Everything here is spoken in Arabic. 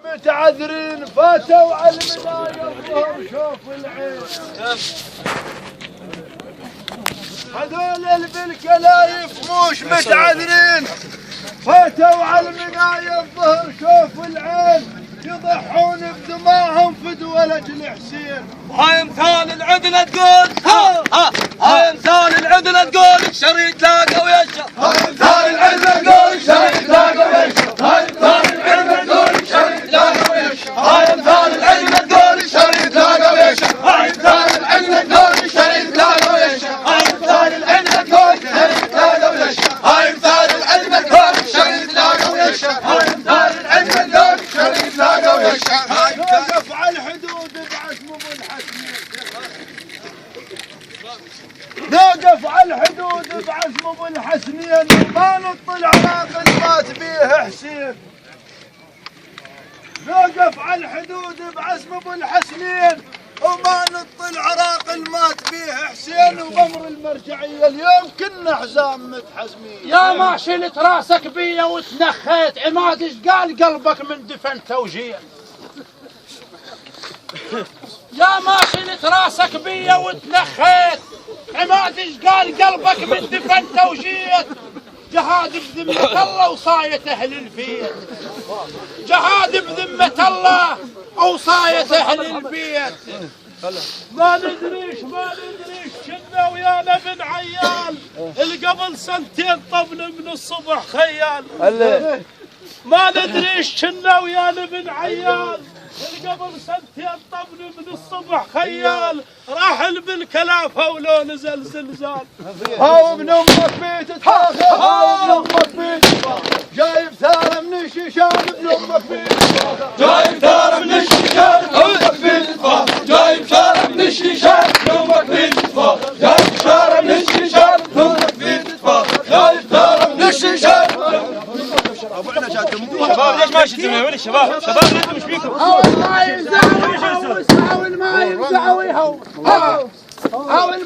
متعذرين فاتوا على المنايا الظهر شوف العين. هذول اللي بالكلايف موش متعذرين فاتوا على المنايا الظهر شوف العين. يضحون بدماهم فدوى لاجل حسين. هاي مثال العدل تقول هاي مثال العدل تقول الشريط لاقى ويشرب. هاي مثال العدل تقول الشريط لاقى ويشرب. هاي مثال العدل تقول الشريط لاقى ويشرب. هاي مثال العدل تقول الشريط لاقى ويشرب. هاي مثال العدل تقول الشريط لاقى ويشرب. هاي مثال العدل تقول الشريط لاقى ويشرب. هاي مثال العدل تقول الشريط لاقى ويشرب. هاي مثال العدل تقول الشريط لاقى ويشرب. نوقف على الحدود بعزم ابو الحسنين. نوقف على الحدود بعزم ابو الحسنين وما نطل عراق مات بيه حسين. نوقف على الحدود بعزم ابو الحسنين وما نطل عراق مات بيه حسين. وبمر المرجعيه اليوم كنا حزام متحزمين. يا ما شلت راسك بيا وتنخيت عماد ايش قال قلبك من دفن توجيه. يا ما شلت راسك بيا وتنخيت عماد ايش قال قلبك من دفن توجيه. جهاد بذمة الله وصاية أهل البيت. جهاد بذمة الله وصاية أهل البيت. ما ندريش كنا ويانا بن عيال اللي قبل سنتين طبنا من الصبح خيال. ما ندريش كنا ويانا بن عيال اللي قبل سنتين طبنا من الصبح خيال. راحل بالكلافه ولو نزل زلزال. هاو ابن امك بيت تفاخر. هاو ابن امك بيت تفاخر. جايب ثاره من الشيشان ابن امك بيت تفاخر. جايب ثاره من الشيشان ابن امك بيت تفاخر. جايب ثاره من الشيشان ابن امك بيت تفاخر. جايب ثاره من الشيشان ابن امك بيت تفاخر. جايب ثاره من الشيشان. شباب ليش ما شتموا وين الشباب؟ شباب انتم ايش فيكم؟ هاول ما يمزعوا هاول ما يمزعوا يهو.